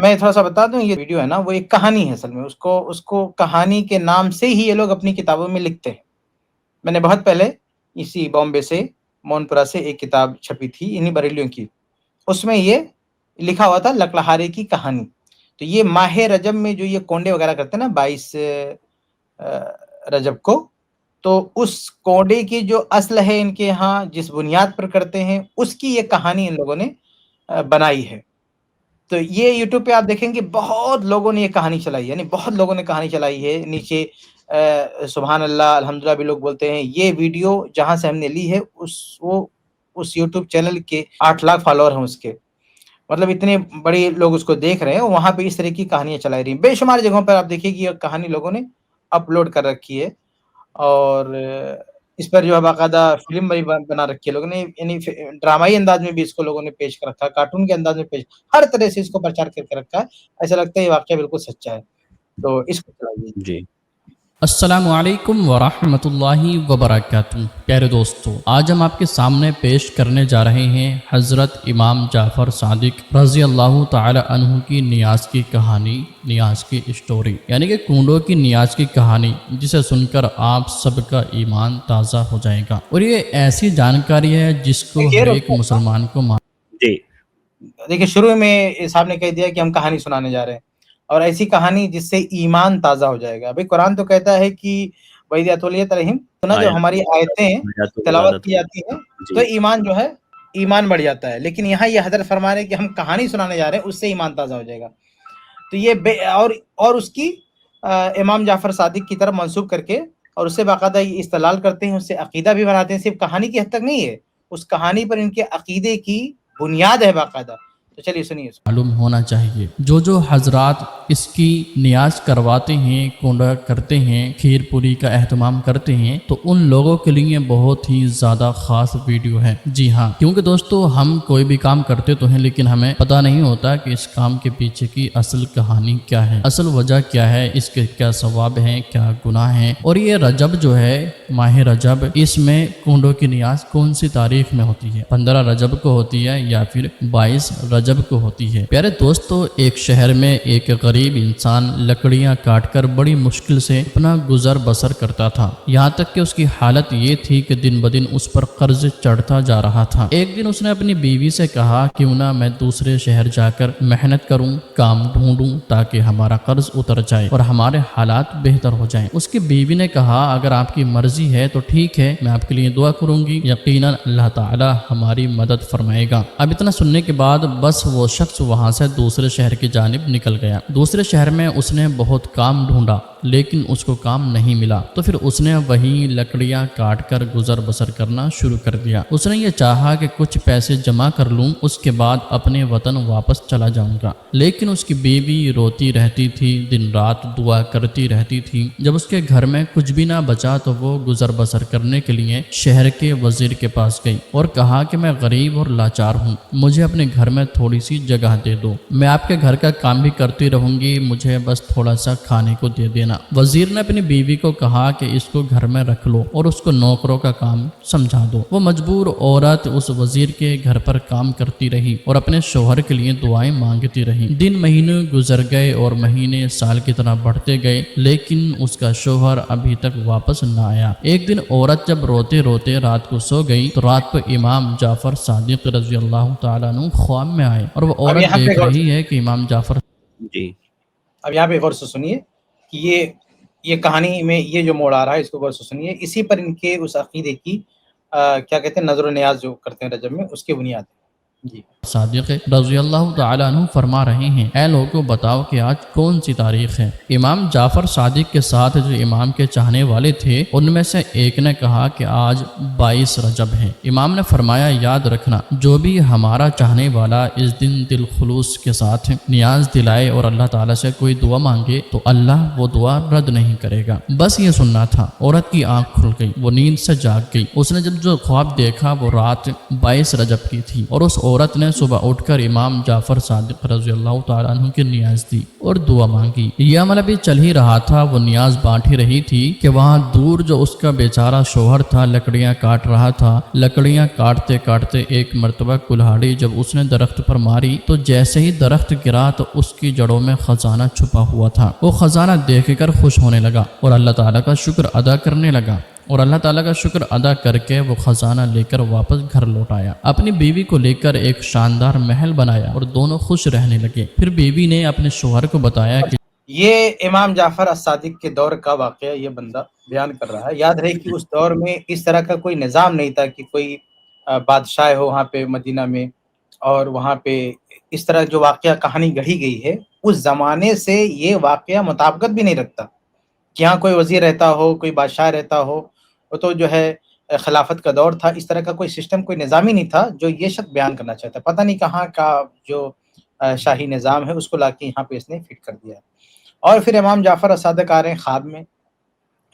میں تھوڑا سا بتا دوں، یہ ویڈیو ہے نا وہ ایک کہانی ہے، اصل میں اس کو کہانی کے نام سے ہی یہ لوگ اپنی کتابوں میں لکھتے ہیں۔ میں نے بہت پہلے اسی بامبے سے مونپورا سے ایک کتاب چھپی تھی انہی بریلیوں کی، اس میں یہ لکھا ہوا تھا لکڑہارے کی کہانی۔ تو یہ ماہ رجب میں جو یہ کونڈے وغیرہ کرتے ہیں نا 22 رجب کو، تو اس کونڈے کی جو اصل ہے ان کے ہاں جس بنیاد پر کرتے ہیں اس کی یہ کہانی ان لوگوں نے بنائی ہے۔ تو یہ یوٹیوب پہ آپ دیکھیں گے بہت لوگوں نے یہ کہانی چلائی، یعنی بہت لوگوں نے کہانی چلائی ہے۔ نیچے سبحان اللہ الحمدللہ بھی لوگ بولتے ہیں۔ یہ ویڈیو جہاں سے ہم نے لی ہے اس یوٹیوب چینل کے 8 لاکھ فالوور ہیں اس کے، مطلب اتنے بڑے لوگ اس کو دیکھ رہے ہیں، وہاں پہ اس طرح کی کہانیاں چلائی رہی ہیں۔ بے شمار جگہوں پر آپ دیکھیے کہ یہ کہانی لوگوں نے اپلوڈ کر رکھی ہے، اور اس پر جو ہے باقاعدہ فلم بھی بنا رکھی ہے لوگوں نے، یعنی ڈرامائی انداز میں بھی اس کو لوگوں نے پیش کر رکھا ہے، کارٹون کے انداز میں پیش، ہر طرح سے اس کو پرچار کر کے رکھا ہے۔ ایسا لگتا ہے یہ واقعہ بالکل سچا ہے، تو اس کو چلائیے۔ جی السلام علیکم ورحمۃ اللہ وبرکاتہ۔ پیارے دوستو، آج ہم آپ کے سامنے پیش کرنے جا رہے ہیں حضرت امام جعفر صادق رضی اللہ تعالی عنہ کی نیاز کی کہانی، نیاز کی اسٹوری، یعنی کہ کنڈوں کی نیاز کی کہانی، جسے سن کر آپ سب کا ایمان تازہ ہو جائے گا۔ اور یہ ایسی جانکاری ہے جس کو ہر ایک مسلمان کو جی دیکھیں شروع میں صاحب نے کہہ دیا کہ ہم کہانی سنانے جا رہے ہیں، اور ایسی کہانی جس سے ایمان تازہ ہو جائے گا۔ ابھی قرآن تو کہتا ہے کہ وَإِذَا تُلِيَتْ عَلَيْهِمْ، سنا جو ہماری آیتیں تلاوت کی جاتی ہیں تو ایمان جو ہے ایمان بڑھ جاتا ہے، لیکن یہاں یہ حضرت فرما رہے ہیں کہ ہم کہانی سنانے جا رہے ہیں، اس سے ایمان تازہ ہو جائے گا۔ تو یہ اور اس کی امام جعفر صادق کی طرف منسوب کر کے اور اس سے باقاعدہ یہ استدلال کرتے ہیں، اس سے عقیدہ بھی بناتے ہیں۔ صرف کہانی کی حد تک نہیں ہے، اس کہانی پر ان کے عقیدے کی بنیاد ہے باقاعدہ۔ تو چلیے سنیے اس کو۔ معلوم ہونا چاہیے جو حضرات اس کی نیاز کرواتے ہیں، کنڈا کرتے ہیں، کھیر پوری کا اہتمام کرتے ہیں، تو ان لوگوں کے لیے بہت ہی زیادہ خاص ویڈیو ہے۔ جی ہاں، کیونکہ دوستو ہم کوئی بھی کام کرتے تو ہیں، لیکن ہمیں پتہ نہیں ہوتا کہ اس کام کے پیچھے کی اصل کہانی کیا ہے، اصل وجہ کیا ہے، اس کے کیا ثواب ہیں، کیا گناہ ہیں۔ اور یہ رجب جو ہے، ماہ رجب، اس میں کنڈوں کی نیاز کون سی تاریخ میں ہوتی ہے؟ 15 رجب کو ہوتی ہے یا پھر 22 رجب کو ہوتی ہے؟ پیارے دوستو، ایک شہر میں ایک غریب انسان لکڑیاں کاٹ کر بڑی مشکل سے اپنا گزر بسر کرتا تھا، یہاں تک کہ اس کی حالت یہ تھی کہ دن بدن اس پر قرض چڑھتا جا رہا تھا۔ ایک دن اس نے اپنی بیوی سے کہا، کیوں نہ میں دوسرے شہر جا کر محنت کروں، کام ڈھونڈوں، تاکہ ہمارا قرض اتر جائے اور ہمارے حالات بہتر ہو جائیں۔ اس کی بیوی نے کہا، اگر آپ کی مرضی ہے تو ٹھیک ہے، میں آپ کے لیے دعا کروں گی، یقیناً اللہ تعالی ہماری مدد فرمائے گا۔ اب اتنا سننے کے بعد بس وہ شخص وہاں سے دوسرے شہر کی جانب نکل گیا۔ دوسرے شہر میں اس نے بہت کام ڈھونڈا، لیکن اس کو کام نہیں ملا، تو پھر اس نے وہیں لکڑیاں کاٹ کر گزر بسر کرنا شروع کر دیا۔ اس نے یہ چاہا کہ کچھ پیسے جمع کر لوں، اس کے بعد اپنے وطن واپس چلا جاؤں گا، لیکن اس کی بیوی روتی رہتی تھی، دن رات دعا کرتی رہتی تھی۔ جب اس کے گھر میں کچھ بھی نہ بچا تو وہ گزر بسر کرنے کے لیے شہر کے وزیر کے پاس گئی اور کہا کہ میں غریب اور لاچار ہوں، مجھے اپنے گھر میں تھوڑی سی جگہ دے دو، میں آپ کے گھر کا کام بھی کرتی رہوں گی، مجھے بس تھوڑا سا کھانے کو دے دینا۔ وزیر نے اپنی بیوی کو کہا کہ اس کو گھر میں رکھ لو اور اس کو نوکروں کا کام سمجھا دو۔ وہ مجبور عورت اس وزیر کے گھر پر کام کرتی رہی اور اپنے شوہر کے لیے دعائیں مانگتی رہی۔ دن مہینے گزر گئے اور مہینے سال کی طرح بڑھتے گئے، لیکن اس کا شوہر ابھی تک واپس نہ آیا۔ ایک دن عورت جب روتے روتے رات کو سو گئی تو رات کو امام جعفر صادق رضی اللہ تعالیٰ عنہ خواب میں آئے، اور وہ عورت دیکھ رہی ہے کہ امام جعفر جی اب یہاں پہ غور سے سنیے کہ یہ کہانی میں یہ جو موڑ آ رہا ہے، اس کو غور سے سنیے۔ اسی پر ان کے اس عقیدے کی کیا کہتے ہیں نظر و نیاز جو کرتے ہیں رجب میں، اس کی بنیاد ہے۔ جی صادق رضی اللہ تعالیٰ عنہ فرما رہے ہیں، اے لوگوں بتاؤ کہ آج کون سی تاریخ ہے؟ امام جعفر صادق کے ساتھ جو امام کے چاہنے والے تھے، ان میں سے ایک نے کہا کہ آج 22 رجب ہے۔ امام نے فرمایا، یاد رکھنا، جو بھی ہمارا چاہنے والا اس دن دل خلوص کے ساتھ نیاز دلائے اور اللہ تعالیٰ سے کوئی دعا مانگے تو اللہ وہ دعا رد نہیں کرے گا۔ بس یہ سننا تھا۔ عورت کی آنکھ کھل گئی، وہ نیند سے جاگ گئی۔ اس نے جب جو خواب دیکھا وہ رات 22 رجب کی تھی، اور اس عورت نے صبح اٹھ کر امام جعفر صادق رضی اللہ تعالیٰ عنہ کی نیاز دی اور دعا مانگی۔ یہ عمل ابھی چل ہی رہا تھا، وہ نیاز بانٹ ہی رہی تھی کہ وہاں دور جو اس کا بیچارہ شوہر تھا لکڑیاں کاٹ رہا تھا۔ لکڑیاں کاٹتے کاٹتے ایک مرتبہ کلہاڑی جب اس نے درخت پر ماری تو جیسے ہی درخت گرا تو اس کی جڑوں میں خزانہ چھپا ہوا تھا۔ وہ خزانہ دیکھ کر خوش ہونے لگا اور اللہ تعالیٰ کا شکر ادا کرنے لگا، اور اللہ تعالیٰ کا شکر ادا کر کے وہ خزانہ لے کر واپس گھر لوٹ آیا۔ اپنی بیوی کو لے کر ایک شاندار محل بنایا اور دونوں خوش رہنے لگے۔ پھر بیوی نے اپنے شوہر کو بتایا کہ یہ امام جعفر الصادق کے دور کا واقعہ یہ بندہ بیان کر رہا ہے۔ یاد رہے کہ اس دور میں اس طرح کا کوئی نظام نہیں تھا کہ کوئی بادشاہ ہو وہاں پہ مدینہ میں، اور وہاں پہ اس طرح جو واقعہ کہانی گڑھی گئی ہے اس زمانے سے یہ واقعہ مطابقت بھی نہیں رکھتا کہ یہاں کوئی وزیر رہتا ہو، کوئی بادشاہ رہتا ہو۔ وہ تو جو ہے خلافت کا دور تھا، اس طرح کا کوئی سسٹم، کوئی نظام ہی نہیں تھا جو یہ شخص بیان کرنا چاہتا ہے۔ پتہ نہیں کہاں کا جو شاہی نظام ہے اس کو لا کے یہاں پہ اس نے فٹ کر دیا۔ اور پھر امام جعفر الصادق آ رہے ہیں خواب میں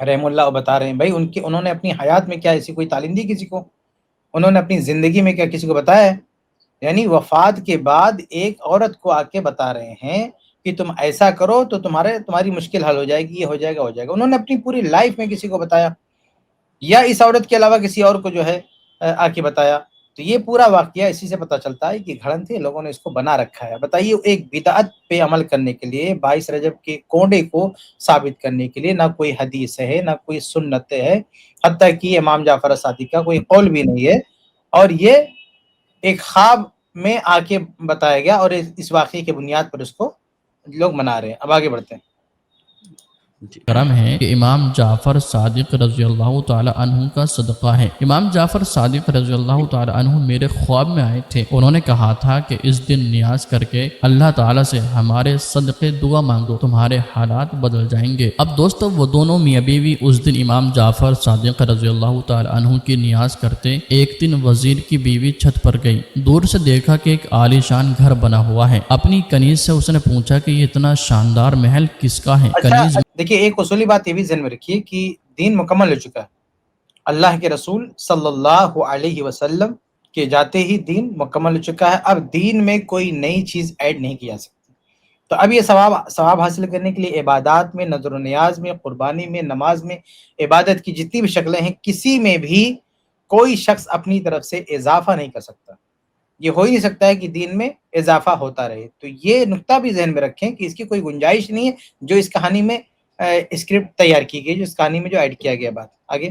رحم اللہ، اور بتا رہے ہیں بھائی انہوں نے اپنی حیات میں کیا ایسی کوئی تعلیم دی کسی کو، انہوں نے اپنی زندگی میں کیا کسی کو بتایا ہے؟ یعنی وفات کے بعد ایک عورت کو آ کے بتا رہے ہیں کہ تم ایسا کرو تو تمہاری مشکل حل ہو جائے گی، یہ ہو جائے گا۔ انہوں نے اپنی پوری لائف میں کسی کو بتایا یا اس عورت کے علاوہ کسی اور کو جو ہے آ کے بتایا؟ تو یہ پورا واقعہ اسی سے پتہ چلتا ہے کہ گھڑن تھے، لوگوں نے اس کو بنا رکھا ہے۔ بتائیے، ایک بدعت پہ عمل کرنے کے لیے 22 رجب کے کونڈے کو ثابت کرنے کے لیے نہ کوئی حدیث ہے نہ کوئی سنت ہے، حتیٰ کہ امام جعفر صادق کا کوئی قول بھی نہیں ہے، اور یہ ایک خواب میں آ کے بتایا گیا، اور اس واقعے کی بنیاد پر اس کو لوگ منا رہے ہیں۔ اب آگے بڑھتے ہیں۔ کرم ہے کہ امام جعفر صادق رضی اللہ تعالی عنہ کا صدقہ ہے۔ امام جعفر صادق رضی اللہ تعالی عنہ میرے خواب میں آئے تھے، انہوں نے کہا تھا کہ اس دن نیاز کر کے اللہ تعالی سے ہمارے صدقے دعا مانگو، تمہارے حالات بدل جائیں گے۔ اب دوستو، وہ دونوں میاں بیوی اس دن امام جعفر صادق رضی اللہ تعالی عنہ کی نیاز کرتے ایک دن وزیر کی بیوی چھت پر گئی، دور سے دیکھا کہ ایک عالی شان گھر بنا ہوا ہے۔ اپنی کنیز سے اس نے پوچھا کہ یہ اتنا شاندار محل کس کا ہے؟ کنیز دیکھیے، ایک اصولی بات یہ بھی ذہن میں رکھیے کہ دین مکمل ہو چکا ہے، اللہ کے رسول صلی اللہ علیہ وسلم کے جاتے ہی دین مکمل ہو چکا ہے۔ اب دین میں کوئی نئی چیز ایڈ نہیں کی جا سکتی۔ تو اب یہ ثواب حاصل کرنے کے لیے عبادات میں، نذر و نیاز میں، قربانی میں، نماز میں، عبادت کی جتنی بھی شکلیں ہیں، کسی میں بھی کوئی شخص اپنی طرف سے اضافہ نہیں کر سکتا۔ یہ ہو ہی نہیں سکتا ہے کہ دین میں اضافہ ہوتا رہے۔ تو یہ نقطہ بھی ذہن میں رکھیں کہ اس کی کوئی گنجائش نہیں ہے جو اس کہانی میں اسکرپٹ تیار کی گئی، جو اس کہانی میں جو ایڈ کیا گیا۔ بات آگے۔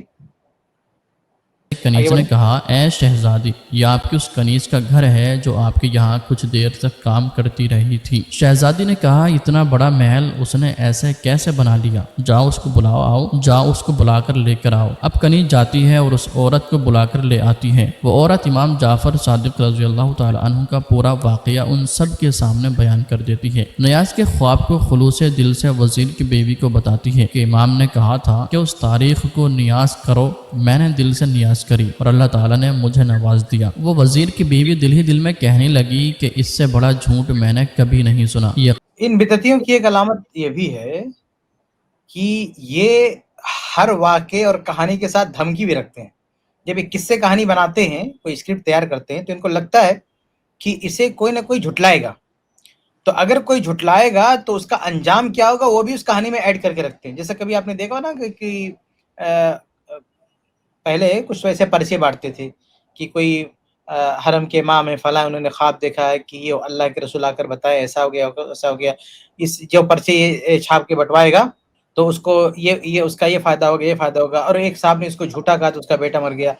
کنیز نے کہا، اے شہزادی، یہ آپ کی اس کنیز کا گھر ہے جو آپ کے یہاں کچھ دیر تک کام کرتی رہی تھی۔ شہزادی نے کہا، اتنا بڑا محل اس نے ایسے کیسے بنا لیا؟ جاؤ اس کو بلاؤ، جاؤ اس کو بلا کر لے کر آؤ۔ اب کنیز جاتی ہے اور اس عورت کو بلا کر لے آتی ہے۔ وہ عورت امام جعفر صادق رضی اللہ تعالی عنہ کا پورا واقعہ ان سب کے سامنے بیان کر دیتی ہے۔ نیاز کے خواب کو خلوص دل سے وزیر کی بیوی کو بتاتی ہے کہ امام نے کہا تھا کہ اس تاریخ کو نیاز کرو، میں نے دل سے نیاز کری اور اللہ تعالیٰ نے مجھے نواز دیا۔ وہ وزیر کی بیوی دل ہی دل میں کہنے لگی کہ اس سے بڑا جھوٹ میں نے کبھی نہیں سنا۔ ان بدعتیوں کی ایک علامت یہ بھی ہے کہ یہ ہر واقعے اور کہانی کے ساتھ دھمکی بھی رکھتے ہیں۔ جب ایک قصے کہانی بناتے ہیں، کوئی اسکرپٹ تیار کرتے ہیں، تو ان کو لگتا ہے کہ اسے کوئی نہ کوئی جھٹلائے گا، تو اگر کوئی جھٹلائے گا تو اس کا انجام کیا ہوگا وہ بھی اس کہانی میں ایڈ کر کے رکھتے ہیں۔ جیسے کبھی آپ نے دیکھا نا کہ پہلے کچھ ویسے پرچے بانٹتے تھے کہ کوئی حرم کے امام ہے فلاں، انہوں نے خواب دیکھا ہے کہ یہ اللہ کے رسول آ کر بتائے ایسا ہو گیا ایسا ہو گیا، اس جو پرچے یہ چھاپ کے بٹوائے گا تو اس کو یہ اس کا یہ فائدہ ہوگا، یہ فائدہ ہوگا، اور ایک صاحب نے اس کو جھوٹا کہا تو اس کا بیٹا مر گیا،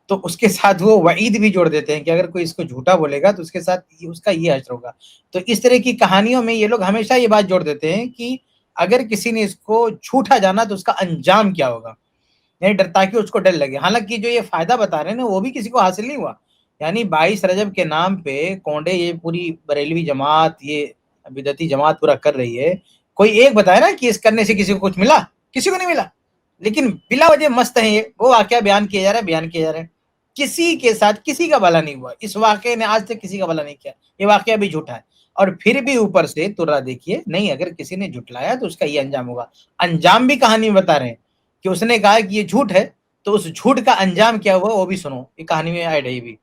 تو اس کے ساتھ وہ وعید بھی جوڑ دیتے ہیں کہ اگر کوئی اس کو جھوٹا بولے گا تو اس کے ساتھ اس کا یہ اجر ہوگا۔ تو اس طرح کی کہانیوں میں یہ لوگ ہمیشہ یہ بات جوڑ دیتے ہیں کہ اگر کسی نے اس کو جھوٹا جانا تو اس کا انجام کیا ہوگا، یعنی تاکہ اس کو ڈر لگے۔ حالانکہ جو یہ فائدہ بتا رہے ہیں نا وہ بھی کسی کو حاصل نہیں ہوا۔ یعنی 22 رجب کے نام پہ کونڈے یہ پوری بریلوی جماعت، یہ بدعتی جماعت پورا کر رہی ہے۔ کوئی ایک بتایا نا کہ اس کرنے سے کسی کو کچھ ملا؟ کسی کو نہیں ملا، لیکن بلا وجہ مست ہیں یہ، وہ واقعہ بیان کیا جا رہا ہے، کسی کے ساتھ کسی کا بھلا نہیں ہوا۔ اس واقعے نے آج تک کسی کا بھلا نہیں کیا، یہ واقعہ بھی جھوٹا ہے۔ اور پھر بھی اوپر سے ترا دیکھیے، نہیں اگر کسی نے جھٹلایا تو اس کا یہ انجام ہوگا۔ انجام بھی کہانی میں بتا رہے ہیں کہ اس نے کہا کہ یہ جھوٹ ہے، تو اس جھوٹ کا انجام کیا ہوا وہ بھی سنو، یہ کہانی میں ایڈ ہے۔ بھی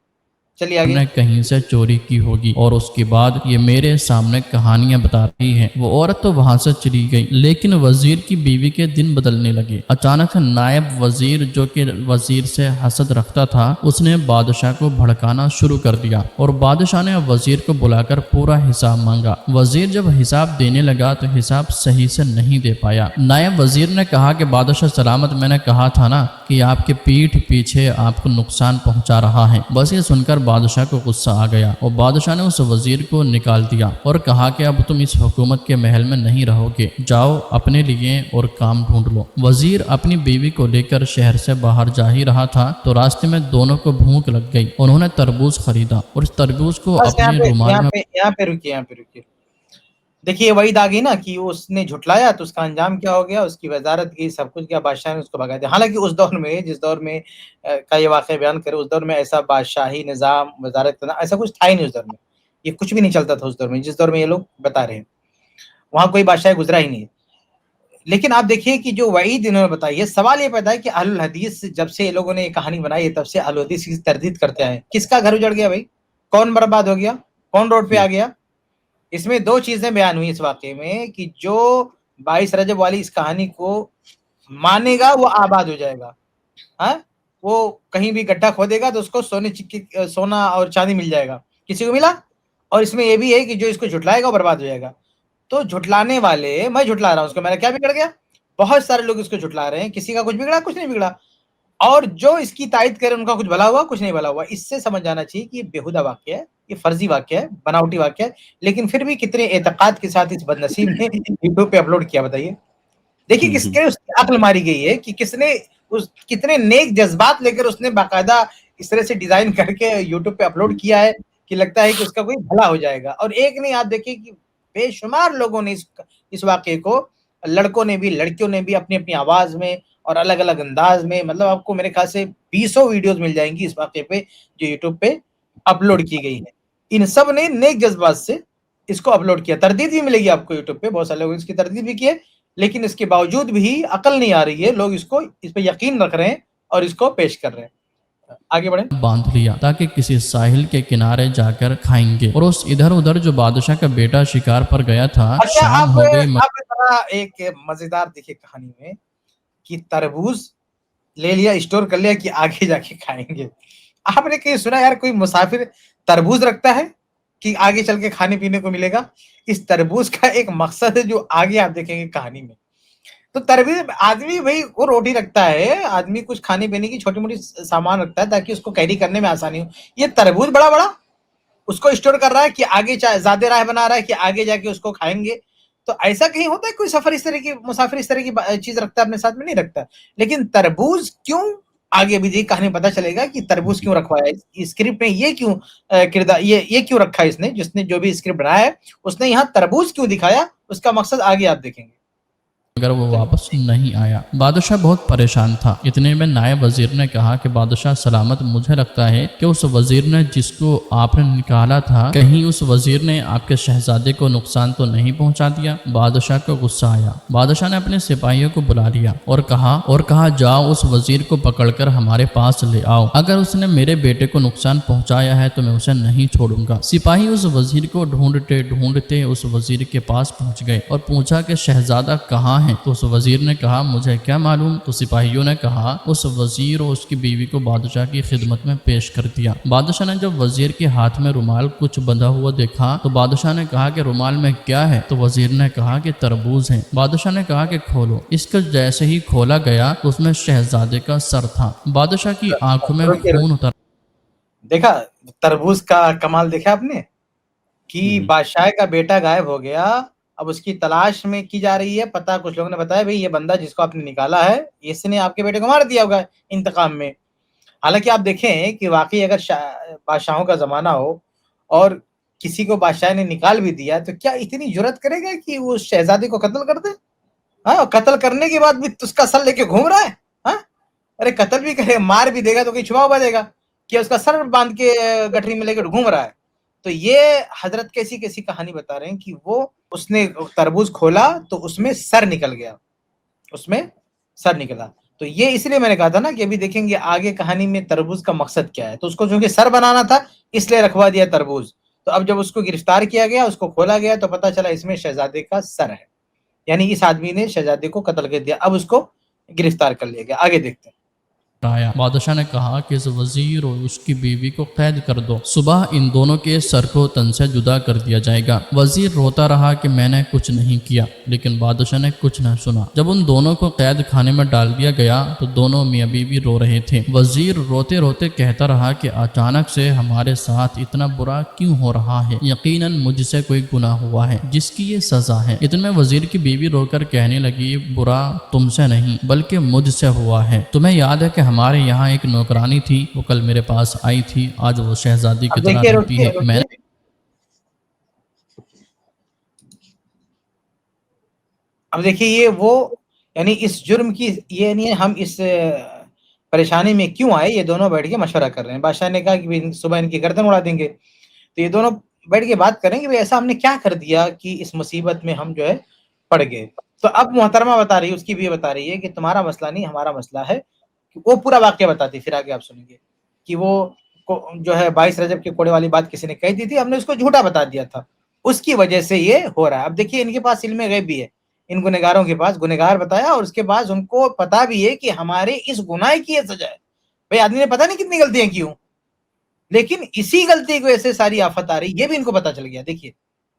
چلیے آگے. نے کہیں سے چوری کی ہوگی اور اس کے بعد یہ میرے سامنے کہانیاں بتا رہی ہے. وہ عورت تو وہاں سے چلی گئی لیکن وزیر کی بیوی کے دن بدلنے لگے. اچانک نائب وزیر جو کہ وزیر سے حسد رکھتا تھا اس نے بادشاہ کو بھڑکانا شروع کر دیا اور بادشاہ نے وزیر کو بلا کر پورا حساب مانگا. وزیر جب حساب دینے لگا تو حساب صحیح سے نہیں دے پایا. نائب وزیر نے کہا کہ بادشاہ سلامت، میں نے کہا تھا نا کہ آپ کے پیٹھ پیچھے آپ کو نقصان پہنچا رہا ہے. بس یہ سن کر بادشاہ کو غصہ آ گیا اور بادشاہ نے اس وزیر کو نکال دیا اور کہا کہ اب تم اس حکومت کے محل میں نہیں رہو گے، جاؤ اپنے لیے اور کام ڈھونڈ لو. وزیر اپنی بیوی کو لے کر شہر سے باہر جا ہی رہا تھا تو راستے میں دونوں کو بھوک لگ گئی. انہوں نے تربوز خریدا اور اس تربوز کو بس اپنے رومال میں یہاں پہ رکیے. دیکھیے وعید آ گئی نا کہ اس نے جھٹلایا تو اس کا انجام کیا ہو گیا، اس کی وزارت کی سب کچھ کیا، بادشاہ نے اس کو بھگا دیا. حالانکہ اس دور میں جس دور میں کا یہ واقعہ بیان کرے اس دور میں ایسا بادشاہی نظام وزارت ایسا کچھ تھا ہی نہیں. اس دور میں یہ کچھ بھی نہیں چلتا تھا. اس دور میں جس دور میں یہ لوگ بتا رہے ہیں وہاں کوئی بادشاہ گزرا ہی نہیں. لیکن آپ دیکھیے کہ جو وعید انہوں نے بتائی ہے، سوال یہ پیدا ہے کہ اہل الحدیث جب سے یہ لوگوں نے یہ کہانی بنائی ہے تب سے اہل الحدیث کی تردید کرتے ہیں. کس کا گھر اجڑ گیا بھائی؟ کون برباد ہو گیا؟ کون روڈ پہ آ گیا؟ اس میں دو چیزیں بیان ہوئی اس واقعے میں کہ جو 22 رجب والی اس کہانی کو مانے گا وہ آباد ہو جائے گا. ہاں، وہ کہیں بھی گڈھا کھودے گا تو اس کو سونا اور چاندی مل جائے گا. کسی کو ملا. اور اس میں یہ بھی ہے کہ جو اس کو جھٹلائے گا وہ برباد ہو جائے گا. تو جھٹلانے والے، میں جھٹلا رہا ہوں اس کو، میرا کیا بگڑ گیا؟ بہت سارے لوگ اس کو جھٹلا رہے ہیں. کسی کا کچھ بگڑا؟ کچھ نہیں بگڑا. اور جو اس کی تائید کرے ان کا کچھ بھلا ہوا؟ کچھ نہیں بھلا ہوا. اس سے سمجھ جانا چاہیے کہ یہ بیہودہ واقعہ ہے، یہ فرضی واقعہ ہے، بناوٹی واقعہ ہے. لیکن پھر بھی کتنے اعتقاد کے ساتھ اس بدنصیب نے یوٹیوب پہ اپلوڈ کیا، بتائیے. دیکھیے کس کے اس کی عقل ماری گئی ہے کہ کس نے کتنے نیک جذبات لے کر اس نے باقاعدہ اس طرح سے ڈیزائن کر کے یوٹیوب پہ اپلوڈ کیا ہے کہ لگتا ہے کہ اس کا کوئی بھلا ہو جائے گا. اور ایک نہیں، آپ دیکھیں کہ بے شمار لوگوں نے اس واقعے کو، لڑکوں نے بھی لڑکیوں نے بھی اپنی اپنی آواز میں اور الگ الگ انداز میں، مطلب آپ کو میرے خیال سے 20 ویڈیوز مل جائیں گی اس واقعے پہ جو یوٹیوب پہ اپلوڈ کی گئی ہے. ان سب نے نیک جذبات سے اس کو اپلوڈ کیا. تردید بھی ملے گی آپ کو یوٹیوب پہ، بہت سارے لوگ اس کی تردید بھی کیے، لیکن اس کے باوجود بھی عقل نہیں آ رہی ہے. لوگ اس پہ یقین رکھ رہے ہیں اور اس کو پیش کر رہے ہیں. آگے بڑھیں. باندھ لیا تاکہ کسی ساحل کے کنارے جا کر کھائیں گے. اور اس ادھر ادھر جو بادشاہ کا بیٹا شکار پر گیا تھا، اچھا، شام ہو گئی. آپ ذرا ایک مزیدار دیکھیے کہانی میں کہ تربوز لے لیا، اسٹور کر لیا کہ آگے جا کے کھائیں گے. آپ نے کہیں سنا یار کوئی مسافر تربوز رکھتا ہے کہ آگے چل کے کھانے پینے کو ملے گا؟ اس تربوز کا ایک مقصد ہے جو آگے آپ دیکھیں گے کہانی میں. تو تربوز آدمی بھائی وہ روٹی رکھتا ہے، آدمی کچھ کھانے پینے کی چھوٹی موٹی سامان رکھتا ہے تاکہ اس کو کیری کرنے میں آسانی ہو. یہ تربوز بڑا بڑا اس کو اسٹور کر رہا ہے کہ آگے زیادہ راہ بنا رہا ہے کہ آگے جا کے اس کو کھائیں گے. تو ایسا کہیں ہوتا ہے کوئی سفر اس طرح کی، مسافر اس طرح کی چیز رکھتا ہے اپنے ساتھ میں؟ نہیں رکھتا. لیکن تربوز کیوں؟ آگے بھی کہانی پتہ چلے گا کہ تربوز کیوں رکھوایا ہے اسکرپٹ میں. یہ کیوں کردار یہ کیوں رکھا ہے اس نے، جس نے جو بھی اسکرپٹ بنایا ہے اس نے یہاں تربوز کیوں دکھایا، اس کا مقصد آگے آپ دیکھیں گے. مگر وہ واپس نہیں آیا. بادشاہ بہت پریشان تھا. اتنے میں نائب وزیر نے کہا کہ بادشاہ سلامت، مجھے لگتا ہے کہ اس وزیر نے جس کو آپ نے نکالا تھا، کہیں اس وزیر نے آپ کے شہزادے کو نقصان تو نہیں پہنچا دیا. بادشاہ کو غصہ آیا. بادشاہ نے اپنے سپاہیوں کو بلا لیا اور کہا جاؤ اس وزیر کو پکڑ کر ہمارے پاس لے آؤ. اگر اس نے میرے بیٹے کو نقصان پہنچایا ہے تو میں اسے نہیں چھوڑوں گا. سپاہی اس وزیر کو ڈھونڈتے ڈھونڈتے اس وزیر کے پاس پہنچ گئے اور پوچھا کہ شہزادہ کہاں ہیں؟ تو اس وزیر نے کہا مجھے کیا معلوم. تو سپاہیوں نے کہا اس وزیر اور اس کی بیوی کو بادشاہ کی خدمت میں پیش کر دیا. بادشاہ نے جب وزیر کے ہاتھ میں رومال کچھ بندھا ہوا دیکھا تو بادشاہ نے کہا کہ رومال میں کیا ہے؟ تو وزیر نے کہا کہ تربوز ہے. بادشاہ نے کہا کہ کھولو. اس کا جیسے ہی کھولا گیا تو اس میں شہزادے کا سر تھا. بادشاہ کی آنکھوں میں خون اتر. دیکھا تربوز کا کمال، دیکھا آپ نے کہ بادشاہ کا بیٹا غائب ہو گیا. اب اس کی تلاش میں کی جا رہی ہے. پتہ کچھ لوگوں نے بتایا بھئی یہ بندہ جس کو آپ نے نکالا ہے اس نے آپ کے بیٹے کو مار دیا ہوگا انتقام میں. حالانکہ آپ دیکھیں کہ واقعی اگر بادشاہوں کا زمانہ ہو اور کسی کو بادشاہ نے نکال بھی دیا تو کیا اتنی جرات کرے گا کہ وہ شہزادے کو قتل کر دے؟ ہاں، قتل کرنے کے بعد بھی اس کا سر لے کے گھوم رہا ہے. ہاں، ارے قتل بھی کرے، مار بھی دے گا تو کہیں چھپا ہوا دے گا کہ اس کا سر باندھ کے گٹھری میں لے کر گھوم رہا ہے. تو یہ حضرت کیسی کیسی کہانی بتا رہے ہیں کہ وہ اس نے تربوز کھولا تو اس میں سر نکل گیا، اس میں سر نکلا. تو یہ اس لیے میں نے کہا تھا نا کہ ابھی دیکھیں گے آگے کہانی میں تربوز کا مقصد کیا ہے. تو اس کو چونکہ سر بنانا تھا اس لیے رکھوا دیا تربوز. تو اب جب اس کو گرفتار کیا گیا, اس کو کھولا گیا, تو پتا چلا اس میں شہزادے کا سر ہے, یعنی اس آدمی نے شہزادے کو قتل کر دیا. اب اس کو گرفتار کر لیا گیا. آگے دیکھتے ہیں. آیا بادشاہ نے کہا کہ اس وزیر اور اس کی بیوی کو قید کر دو, صبح ان دونوں کے سر کو تن سے جدا کر دیا جائے گا. وزیر روتا رہا کہ میں نے کچھ نہیں کیا, لیکن بادشاہ نے کچھ نہ سنا. جب ان دونوں کو قید خانے میں ڈال دیا گیا تو دونوں میاں بیوی رو رہے تھے. وزیر روتے روتے کہتا رہا کہ اچانک سے ہمارے ساتھ اتنا برا کیوں ہو رہا ہے, یقیناً مجھ سے کوئی گناہ ہوا ہے جس کی یہ سزا ہے. اتنے میں وزیر کی بیوی رو کر کہنے لگی, برا تم سے نہیں بلکہ مجھ سے ہوا ہے. تمہیں یاد ہے کہ ہمارے یہاں ایک نوکرانی تھی, وہ کل میرے پاس آئی تھی, آج وہ شہزادی کی اب طرح دیکھیے, رہتی ہے. میں نے اب دیکھیے یہ وہ یعنی اس جرم کی یعنی ہم اس پریشانی میں کیوں آئے, یہ دونوں بیٹھ کے مشورہ کر رہے ہیں. بادشاہ نے کہا کہ صبح ان کی گردن اڑا دیں گے. تو یہ دونوں بیٹھ کے بات کریں کہ ایسا ہم نے کیا کر دیا کہ اس مصیبت میں ہم جو ہے پڑ گئے. تو اب محترمہ بتا رہی ہے, اس کی بھی بتا رہی ہے کہ تمہارا مسئلہ نہیں ہمارا مسئلہ ہے. وہ پورا واقعہ بتاتی, پھر آگے آپ سنیں گے کہ وہ جو ہے 22 رجب کے کوڑے والی بات کسی نے کہی دی تھی, ہم نے اس کو جھوٹا بتا دیا تھا, اس کی وجہ سے یہ ہو رہا ہے. اب دیکھیے ان کے پاس علم غیب بھی ہے, ان گنہگاروں کے پاس گنہگار بتایا, اور اس کے بعد ان کو پتا بھی ہے کہ ہمارے اس گناہ کی یہ سزا ہے. بھئی آدمی نے پتا نہیں کتنی غلطیاں کی ہوں, لیکن اسی غلطی کی وجہ سے ساری آفت آ رہی, یہ بھی ان کو پتا چل گیا. دیکھیے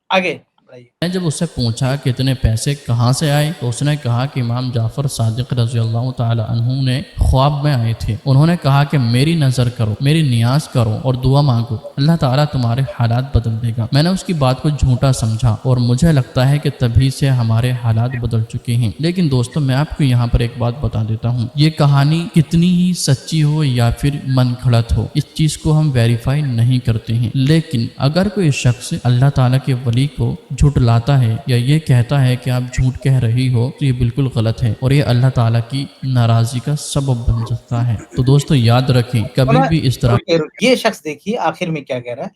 آگے بڑھائیے. میں جب اس سے پوچھا کہ اتنے پیسے کہاں سے آئے تو اس نے کہا کہ امام جعفر صادق رضی اللہ تعالی عنہ نے خواب میں آئے تھے. انہوں نے کہا کہ میری نظر کرو, میری نیاز کرو اور دعا مانگو, اللہ تعالیٰ تمہارے حالات بدل دے گا. میں نے اس کی بات کو جھوٹا سمجھا اور مجھے لگتا ہے کہ تبھی سے ہمارے حالات بدل چکے ہیں. لیکن دوستو میں آپ کو یہاں پر ایک بات بتا دیتا ہوں, یہ کہانی کتنی ہی سچی ہو یا پھر من گھڑت ہو, اس چیز کو ہم ویریفائی نہیں کرتے ہیں. لیکن اگر کوئی شخص اللہ تعالیٰ کے ولی کو جھوٹ لاتا ہے یا یہ کہتا ہے کہ آپ جھوٹ کہہ رہی ہو, تو یہ بالکل غلط ہے اور یہ اللہ تعالیٰ کی ناراضی کا سبب بن سکتا ہے. تو دوستو یاد رکھیں, کبھی بھی اس طرح یہ شخص دیکھیے آخر میں کیا کہہ رہا ہے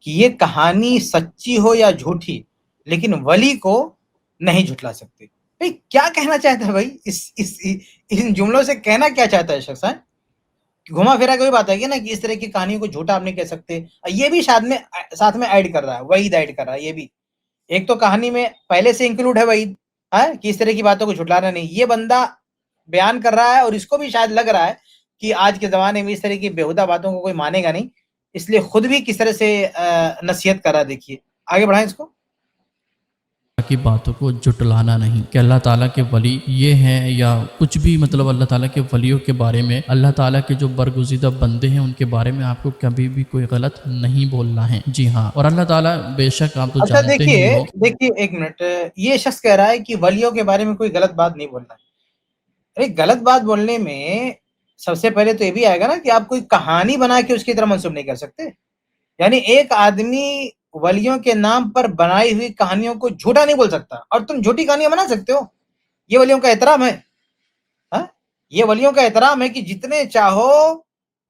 کہ یہ کہانی سچی ہو یا جھوٹی, لیکن ولی کو نہیں جھٹلا سکتے. بھئی کیا کہنا چاہتا ہے بھائی, ان جملوں سے کہنا کیا چاہتا ہے شخص؟ گھما پھرا کوئی بات ہے کہ نا کہ اس طرح کی کہانیوں کو جھوٹا آپ نہیں کہہ سکتے. یہ بھی ساتھ میں ایڈ کر رہا ہے, وعید ایڈ کر رہا ہے. یہ بھی ایک تو کہانی میں پہلے سے انکلوڈ ہے وعید, کہ اس طرح کی باتوں کو جھٹلانا نہیں. یہ بندہ بیان کر رہا ہے اور اس کو بھی شاید لگ رہا ہے کہ آج کے زمانے میں اس طرح کی بیہودہ باتوں کو کوئی مانے گا نہیں, اس لیے خود بھی کس طرح سے نصیحت کر رہا ہے. دیکھیے آگے بڑھائیں اس کو. کی باتوں کو جھٹلانا نہیں کہ اللہ تعالیٰ کے ولی یہ ہیں یا کچھ بھی, مطلب اللہ تعالیٰ کے ولیوں کے بارے میں, اللہ تعالیٰ کے جو برگزیدہ بندے ہیں ان کے بارے میں آپ کو کبھی بھی کوئی غلط نہیں بولنا ہے. جی ہاں, اور اللہ تعالیٰ بے شک آپ تو اچھا جانتے ہی ہو. دیکھیے ایک منٹ, یہ شخص کہہ رہا ہے کہ ولیوں کے بارے میں کوئی غلط بات نہیں بولنا ہے. غلط بات بولنے میں سب سے پہلے تو یہ بھی آئے گا نا کہ آپ کوئی کہانی بنا کے اس کی طرح منسوب نہیں کر سکتے. یعنی ایک آدمی ولیوں کے نام پر بنائی ہوئی کہانیوں کو جھوٹا نہیں بول سکتا, اور تم جھوٹی کہانیاں بنا سکتے ہو. یہ ولیوں کا احترام ہے, یہ ولیوں کا احترام ہے کہ جتنے چاہو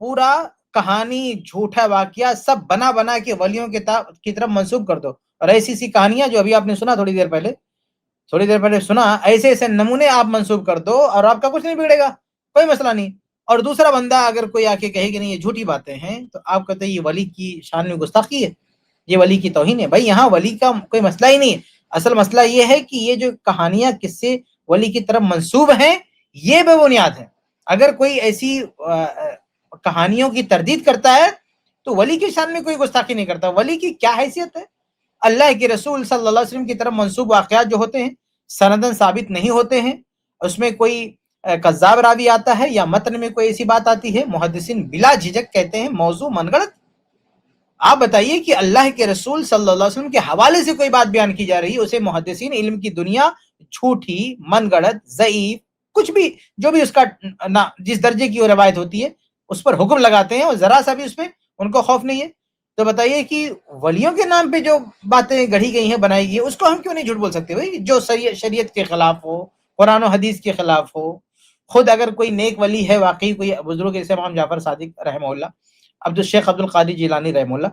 پورا کہانی جھوٹا واقعہ سب بنا بنا کے ولیوں کی طرف منسوب کر دو. اور ایسی سی کہانیاں جو ابھی آپ نے سنا تھوڑی دیر پہلے سنا, ایسے ایسے نمونے آپ منسوب کر دو اور آپ کا کچھ نہیں بگڑے گا, کوئی مسئلہ نہیں. اور دوسرا بندہ اگر کوئی آ کے کہے کہ نہیں یہ جھوٹی باتیں ہیں, تو آپ کہتے ہیں یہ ولی کی شان میں گستاخی ہے, یہ ولی کی توہین ہے. بھائی یہاں ولی کا کوئی مسئلہ ہی نہیں ہے. اصل مسئلہ یہ ہے کہ یہ جو کہانیاں کس سے ولی کی طرف منسوب ہیں یہ بے بنیاد ہیں. اگر کوئی ایسی کہانیوں کی تردید کرتا ہے تو ولی کی شان میں کوئی گستاخی نہیں کرتا. ولی کی کیا حیثیت ہے؟ اللہ کے رسول صلی اللہ علیہ وسلم کی طرف منسوب واقعات جو ہوتے ہیں سندن ثابت نہیں ہوتے ہیں, اس میں کوئی کذاب راوی آتا ہے یا متن میں کوئی ایسی بات آتی ہے, محدثین بلا جھجک کہتے ہیں موضوع من گڑت. آپ بتائیے کہ اللہ کے رسول صلی اللہ علیہ وسلم کے حوالے سے کوئی بات بیان کی جا رہی ہے, اسے محدثین علم کی دنیا جھوٹی, من گڑت, ضعیف, کچھ بھی جو بھی اس کا جس درجے کی وہ روایت ہوتی ہے اس پر حکم لگاتے ہیں, اور ذرا سا بھی اس میں ان کو خوف نہیں ہے. تو بتائیے کہ ولیوں کے نام پہ جو باتیں گڑھی گئی ہیں, بنائی گئی ہیں, اس کو ہم کیوں نہیں جھوٹ بول سکتے بھائی, جو شریعت کے خلاف ہو, قرآن و حدیث کے خلاف ہو. خود اگر کوئی نیک ولی ہے واقعی, کوئی بزرگ جیسے امام جعفر صادق رحمہ اللہ, الشیخ عبد القادر جیلانی رحمہ اللہ,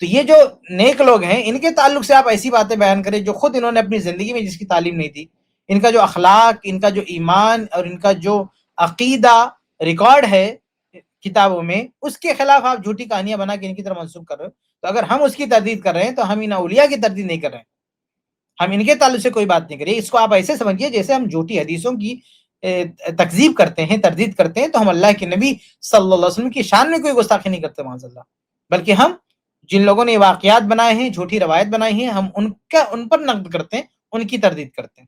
تو یہ جو نیک لوگ ہیں ان کے تعلق سے آپ ایسی باتیں بیان کریں جو خود انہوں نے اپنی زندگی میں جس کی تعلیم نہیں تھی, ان کا جو اخلاق, ان کا جو ایمان اور ان کا جو عقیدہ ریکارڈ ہے کتابوں میں، اس کے خلاف آپ جھوٹی کہانیاں بنا کے ان کی طرف منسوخ کر رہے ہو. تو اگر ہم اس کی تردید کر رہے ہیں تو ہم ان اولیاء کی تردید نہیں کر رہے ہیں، ہم ان کے تعلق سے کوئی بات نہیں کر رہے. اس کو آپ ایسے سمجھیے جیسے ہم جھوٹی حدیثوں کی تکذیب کرتے ہیں، تردید کرتے ہیں، تو ہم اللہ کے نبی صلی اللہ علیہ وسلم کی شان میں کوئی گستاخی نہیں کرتے معاذ اللہ، بلکہ ہم جن لوگوں نے واقعات بنائے ہیں، جھوٹی روایت بنائی ہیں، ہم ان پر نقد کرتے ہیں، ان کی تردید کرتے ہیں.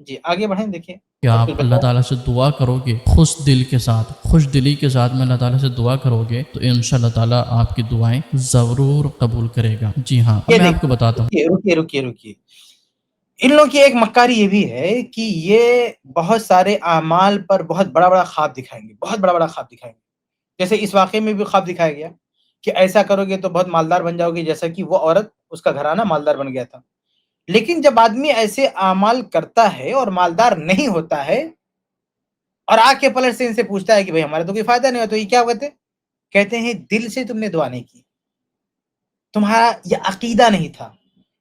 جی آگے بڑھیں، دیکھیے کہ اور آپ کچھ اللہ بتائیں. تعالیٰ سے دعا کرو گے خوش دل کے ساتھ، خوش دلی کے ساتھ میں اللہ تعالیٰ سے دعا کرو گے تو انشاءاللہ تعالیٰ آپ کی دعائیں ضرور قبول کرے گا. جی ہاں، اب یہ میں آپ کو بتاتا ہوں. دیکھیے، رکیے. ان لوگوں کی ایک مکاری یہ بھی ہے کہ یہ بہت سارے اعمال پر بہت بڑا بڑا خواب دکھائیں گے، بہت بڑا بڑا خواب دکھائیں گے. جیسے اس واقعے میں بھی خواب دکھایا گیا کہ ایسا کرو گے تو بہت مالدار بن جاؤ گے، جیسا کہ وہ عورت، اس کا گھرانہ مالدار بن گیا تھا. لیکن جب آدمی ایسے اعمال کرتا ہے اور مالدار نہیں ہوتا ہے اور آ کے پلٹ سے ان سے پوچھتا ہے کہ بھائی ہمارا تو کوئی فائدہ نہیں ہوا، تو یہ کیا کہتے ہیں دل سے تم نے دعا نہیں کی، تمہارا یہ عقیدہ نہیں تھا.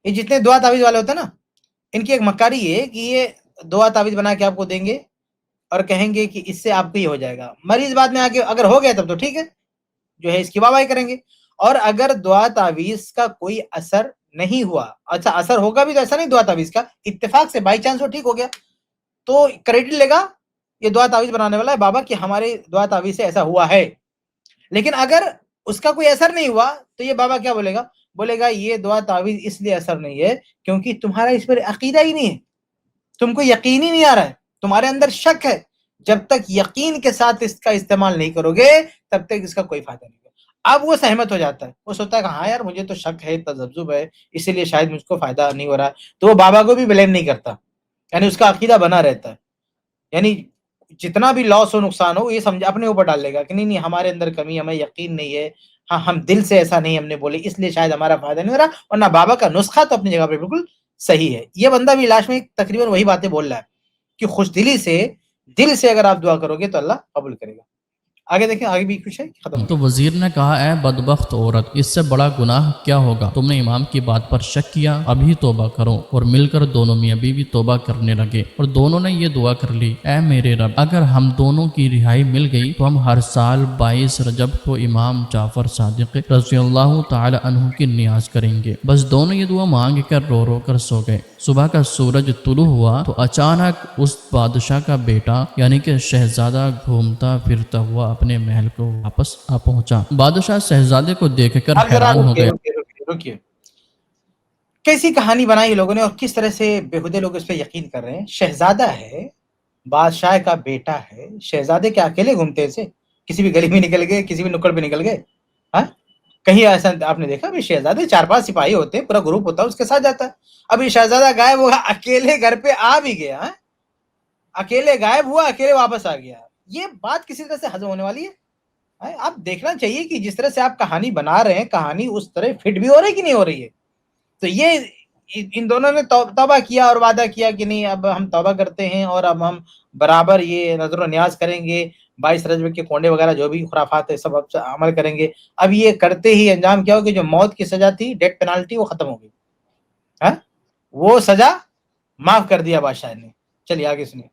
یہ جتنے دعا تعویذ والے ہوتے ہیں نا، ان کی ایک مکاری یہ ہے کہ یہ دعا تعویذ بنا کے آپ کو دیں گے اور کہیں گے کہ اس سے آپ کو یہ ہو جائے گا. مریض بعد میں آ کے اگر ہو گیا تب تو ٹھیک ہے، جو ہے اس کی واہ کریں گے. اور اگر دعا تعویذ کا کوئی اثر نہیں ہوا، اچھا اثر ہوگا بھی تو ایسا نہیں دعا تعویذ کا اتفاق سے بائی چانس وہ ٹھیک ہو گیا، تو کریڈٹ لے گا یہ دعا تعویذ بنانے والا ہے بابا کہ ہمارے دعا تعویذ سے ایسا ہوا ہے. لیکن اگر اس کا کوئی اثر نہیں ہوا تو یہ بابا کیا بولے گا یہ دعا تعویذ اس لیے اثر نہیں ہے کیونکہ تمہارا اس پر عقیدہ ہی نہیں ہے، تم کو یقین ہی نہیں آ رہا ہے، تمہارے اندر شک ہے. جب تک یقین کے ساتھ اس کا استعمال نہیں کرو گے تب تک اس کا کوئی فائدہ نہیں ہوگا. اب وہ سہمت ہو جاتا ہے، وہ سوچتا ہے کہ ہاں یار مجھے تو شک ہے، تذبذب ہے، اسی لیے شاید مجھ کو فائدہ نہیں ہو رہا ہے. تو وہ بابا کو بھی بلیم نہیں کرتا، یعنی اس کا عقیدہ بنا رہتا ہے. یعنی جتنا بھی لاس ہو، نقصان ہو، یہ سمجھ اپنے اوپر ڈال لے گا کہ نہیں ہمارے اندر کمی، ہمیں یقین نہیں ہے، ہاں ہم دل سے ایسا نہیں ہم نے بولے اس لیے شاید ہمارا فائدہ نہیں ہو رہا. اور نہ بابا کا نسخہ تو اپنی جگہ پہ بالکل صحیح ہے. یہ بندہ بھی لاش میں تقریباً وہی باتیں بول رہا ہے کہ خوش دلی سے، دل سے اگر آپ دعا کرو گے تو اللہ قبول کرے گا. آگے دیکھیں، آگے بھی کچھ ہے، ختم ہو تو گیا. وزیر نے کہا اے بدبخت عورت، اس سے بڑا گناہ کیا ہوگا؟ تم نے امام کی بات پر شک کیا، ابھی توبہ کرو. اور مل کر دونوں میاں بیوی توبہ کرنے لگے اور دونوں نے یہ دعا کر لی، اے میرے رب اگر ہم دونوں کی رہائی مل گئی تو ہم ہر سال 22 رجب کو امام جعفر صادق رضی اللہ تعالی عنہ کی نیاز کریں گے. بس دونوں یہ دعا مانگ کر رو رو کر سو گئے. صبح کا سورج طلوع ہوا تو اچانک اس بادشاہ کا بیٹا یعنی کہ شہزادہ گھومتا پھرتا ہوا اپنے محل کو واپس آ پہنچا. بادشاہ شہزادے کو دیکھ کر اب ذرا حیران ہو گیا. رکیے. کیسی کہانی بنائی لوگوں نے اور کس طرح سے بےہودے لوگ اس پہ یقین کر رہے ہیں. شہزادہ ہے، بادشاہ کا بیٹا ہے، شہزادے کے اکیلے گھومتے تھے، کسی بھی گلی میں نکل گئے، کسی بھی نکڑ پہ نکل گئے؟ ہاں کہیں ایسا آپ نے دیکھا؟ شہزادے 4-5 سپاہی ہوتے ہیں، پورا گروپ ہوتا ہے اس کے ساتھ جاتا ہے. اب یہ شہزادہ غائب ہوا، اکیلے گھر پہ آ بھی گیا، اکیلے غائب ہوا، اکیلے واپس آ گیا. یہ بات کسی طرح سے ہضم ہونے والی ہے؟ آپ دیکھنا چاہیے کہ جس طرح سے آپ کہانی بنا رہے ہیں، کہانی اس طرح فٹ بھی ہو رہی ہے کہ نہیں ہو رہی ہے. تو یہ ان دونوں نے توبہ کیا اور وعدہ کیا کہ نہیں اب ہم توبہ کرتے ہیں اور اب ہم برابر یہ نظر و نیاز کریں گے، 22 رجب کے کونڈے وغیرہ جو بھی خرافات ہے سب عمل کریں گے. اب یہ کرتے ہی انجام کیا ہو کہ جو موت کی سزا تھی، ڈیتھ پینالٹی، وہ ختم ہو گئی. ہاں وہ سزا معاف کر دیا بادشاہ نے. چلیے آگے سنیے.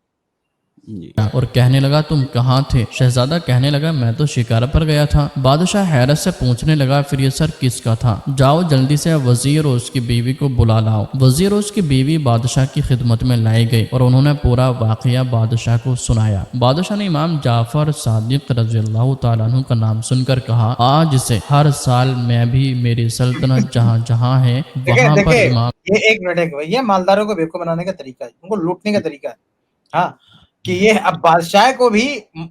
اور کہنے لگا تم کہاں تھے؟ شہزادہ کہنے لگا میں تو شکار پر گیا تھا. بادشاہ حیرت سے پوچھنے لگا پھر یہ سر کس کا تھا؟ جاؤ جلدی سے وزیر اور اس کی بیوی کو بلا لاؤ. وزیر اور اس کی بیوی بادشاہ کی خدمت میں لائی گئی اور انہوں نے پورا واقعہ بادشاہ کو سنایا. بادشاہ نے امام جعفر صادق رضی اللہ تعالیٰ عنہ کا نام سن کر کہا آج سے ہر سال میں بھی میری سلطنت جہاں جہاں ہے وہاں پر امام. یہ ایک منٹ ہے، یہ مالداروں کو بیوقوف بنانے کا طریقہ ہے، ان کو لوٹنے کا طریقہ ہے. ہاں کہ یہ اب بادشاہ کو بھی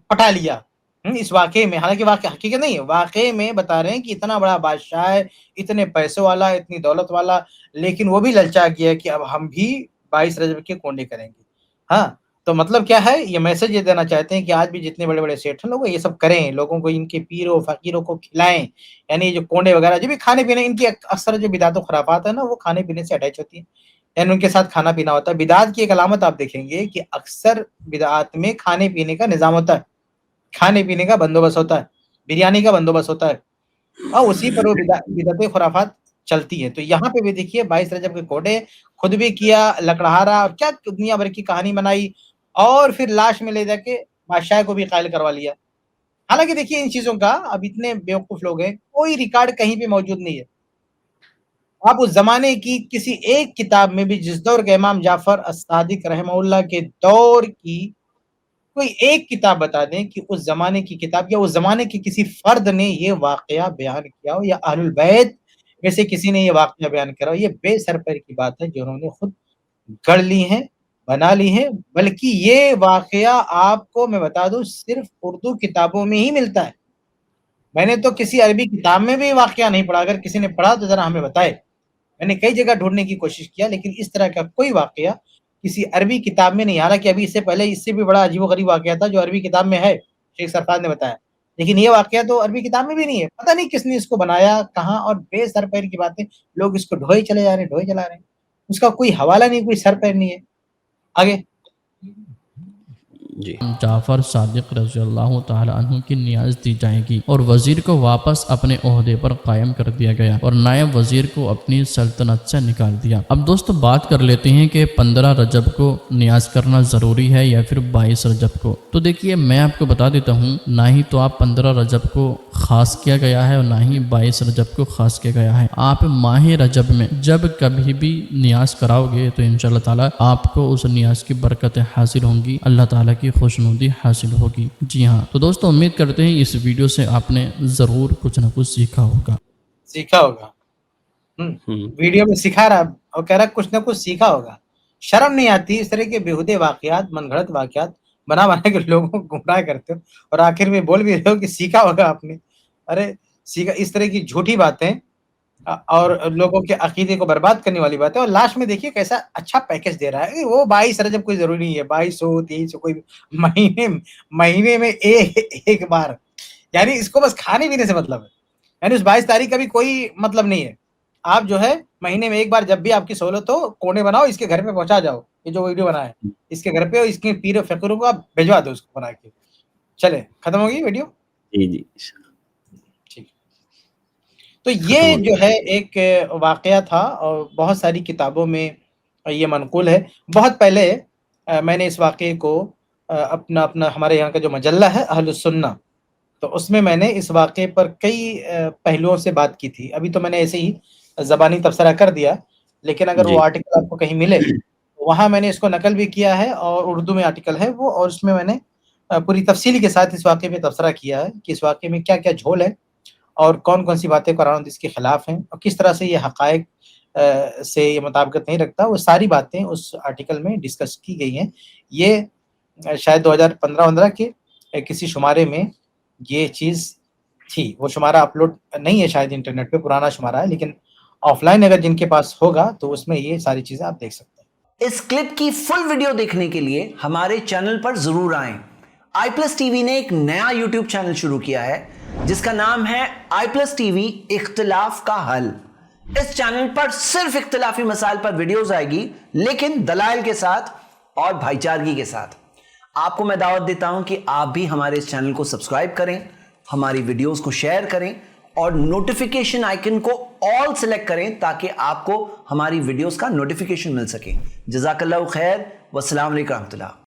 پٹا لیا اس واقعے میں، حالانکہ واقعہ حقیقت نہیں ہے، واقعے میں بتا رہے ہیں کہ اتنا بڑا بادشاہ ہے، اتنے پیسوں والا، اتنی دولت والا، لیکن وہ بھی للچا گیا کہ اب ہم بھی 22 رجب کے کونڈے کریں گے. ہاں تو مطلب کیا ہے، یہ میسج یہ دینا چاہتے ہیں کہ آج بھی جتنے بڑے بڑے سیٹ ہیں لوگ یہ سب کریں، لوگوں کو ان کے پیروں فقیروں کو کھلائیں. یعنی جو کونڈے وغیرہ جو بھی کھانے پینے، ان کی اکثر جو بدعت و خرافات ہے نا وہ کھانے پینے سے اٹیچ ہوتی ہیں، یعنی ان کے ساتھ کھانا پینا ہوتا ہے. بدعت کی ایک علامت آپ دیکھیں گے کہ اکثر بدعت میں کھانے پینے کا نظام ہوتا ہے، کھانے پینے کا بندوبست ہوتا ہے، بریانی کا بندوبست ہوتا ہے، اور اسی پر وہ بدعت خرافات چلتی ہے. تو یہاں پہ بھی دیکھیے 22 رجب کے کوڑے خود بھی کیا، لکڑہارا، کیا دنیا بھر کی کہانی بنائی، اور پھر لاش میں لے جا کے بادشاہ کو بھی قائل کروا لیا. حالانکہ دیکھیے ان چیزوں کا اب اتنے بیوقوف لوگ ہیں, کوئی ریکارڈ کہیں پہ موجود نہیں ہے. آپ اس زمانے کی کسی ایک کتاب میں بھی, جس دور کے امام جعفر الصادق رحمہ اللہ کے دور کی کوئی ایک کتاب بتا دیں کہ اس زمانے کی کتاب یا اس زمانے کے کسی فرد نے یہ واقعہ بیان کیا ہو, یا اہل البیت میں سے کسی نے یہ واقعہ بیان کرا ہو. یہ بے سر پیر کی بات ہے جو انہوں نے خود گڑ لی ہیں, بنا لی ہیں. بلکہ یہ واقعہ آپ کو میں بتا دوں صرف اردو کتابوں میں ہی ملتا ہے. میں نے تو کسی عربی کتاب میں بھی واقعہ نہیں پڑھا. اگر کسی نے پڑھا تو ذرا ہمیں بتائے. میں نے کئی جگہ ڈھونڈنے کی کوشش کیا, لیکن اس طرح کا کوئی واقعہ کسی عربی کتاب میں نہیں. حالانکہ ابھی اس سے پہلے اس سے بھی بڑا عجیب و غریب واقعہ تھا جو عربی کتاب میں ہے, شیخ سرفراز نے بتایا, لیکن یہ واقعہ تو عربی کتاب میں بھی نہیں ہے. پتہ نہیں کس نے اس کو بنایا, کہاں, اور بے سر پیر کی باتیں. لوگ اس کو ڈھوئے چلے جا رہے ہیں, ڈھوئے چلا رہے ہیں. اس کا کوئی حوالہ نہیں, کوئی سر پیر نہیں ہے. آگے جی جعفر صادق رضی اللہ تعالی عنہ کی نیاز دی جائے گی اور وزیر کو واپس اپنے عہدے پر قائم کر دیا گیا اور نائب وزیر کو اپنی سلطنت سے نکال دیا. اب دوستو بات کر لیتے ہیں کہ 15 رجب کو نیاز کرنا ضروری ہے یا پھر 22 رجب کو. تو دیکھیے میں آپ کو بتا دیتا ہوں, نہ ہی تو آپ 15 رجب کو خاص کیا گیا ہے اور نہ ہی 22 رجب کو خاص کیا گیا ہے. آپ ماہ رجب میں جب کبھی بھی نیاز کراؤ گے تو انشاءاللہ تعالی آپ کو اس نیاز کی برکتیں حاصل ہوں گی, اللہ تعالیٰ کی خوشنودی حاصل ہوگی. جی ہاں, تو دوستو امید کرتے ہیں اس ویڈیو سے آپ نے ضرور کچھ نہ کچھ سیکھا ہوگا. ویڈیو میں سکھا رہا اور کہہ رہا کچھ نہ کچھ سیکھا ہوگا. شرم نہیں آتی اس طرح کے بیہودے واقعات, من گھڑت واقعات بنا کے لوگوں کو گمراہ کرتے ہو, اور آخر میں بول بھی رہے ہو کہ سیکھا ہوگا آپ نے. ارے سیکھا, اس طرح کی جھوٹی باتیں اور لوگوں کے عقیدے کو برباد کرنے والی بات ہے. اور لاسٹ میں دیکھیے کیسا اچھا پیکج دے رہا ہے. وہ 22 رجب کوئی ضروری نہیں ہے, 2200 2300 کوئی مہینے میں ایک بار. یعنی اس کو بس کھانے پینے سے مطلب ہے. یعنی اس 22 تاریخ کا بھی کوئی مطلب نہیں ہے. آپ جو ہے مہینے میں ایک بار جب بھی آپ کی سہولت ہو کونے بناؤ, اس کے گھر پہ پہنچا جاؤ. یہ جو ویڈیو بنا ہے اس کے گھر پہ, اس کے پیر و فقیروں کو آپ بھجوا دو اس کو بنا کے. چلے ختم ہوگی ویڈیو. جی ٹھیک. تو یہ جو ہے ایک واقعہ تھا اور بہت ساری کتابوں میں یہ منقول ہے. بہت پہلے میں نے اس واقعے کو اپنا ہمارے یہاں کا جو مجلہ ہے اہل السنہ, تو اس میں نے اس واقعے پر کئی پہلوؤں سے بات کی تھی. ابھی تو میں نے ایسے ہی زبانی تبصرہ کر دیا, لیکن اگر وہ آرٹیکل آپ کو کہیں ملے وہاں میں نے اس کو نقل بھی کیا ہے, اور اردو میں آرٹیکل ہے وہ, اور اس میں نے پوری تفصیلی کے ساتھ اس واقعے میں تبصرہ کیا ہے کہ اس واقعے میں کیا کیا جھول ہے اور کون کون سی باتیں قرآن و حدیث کے خلاف ہیں اور کس طرح سے یہ حقائق سے یہ مطابقت نہیں رکھتا. وہ ساری باتیں اس آرٹیکل میں ڈسکس کی گئی ہیں. یہ شاید 2015 کے کسی شمارے میں یہ چیز تھی. وہ شمارہ اپلوڈ نہیں ہے شاید انٹرنیٹ پہ, پرانا شمارہ ہے, لیکن آف لائن اگر جن کے پاس ہوگا تو اس میں یہ ساری چیزیں آپ دیکھ سکتے ہیں. اس کلپ کی فل ویڈیو دیکھنے کے لیے ہمارے چینل پر ضرور آئیں. آئی پلس ٹی وی نے ایک نیا یوٹیوب چینل شروع کیا ہے جس کا نام ہے آئی پلس ٹی وی اختلاف کا حل. اس چینل پر صرف اختلافی مسائل پر ویڈیوز آئے گی, لیکن دلائل کے ساتھ اور بھائی چارگی کے ساتھ. آپ کو میں دعوت دیتا ہوں کہ آپ بھی ہمارے اس چینل کو سبسکرائب کریں, ہماری ویڈیوز کو شیئر کریں اور نوٹیفیکیشن آئیکن کو آل سلیکٹ کریں تاکہ آپ کو ہماری ویڈیوز کا نوٹیفیکیشن مل سکے. جزاک اللہ خیر, والسلام علیکم ورحمۃ اللہ.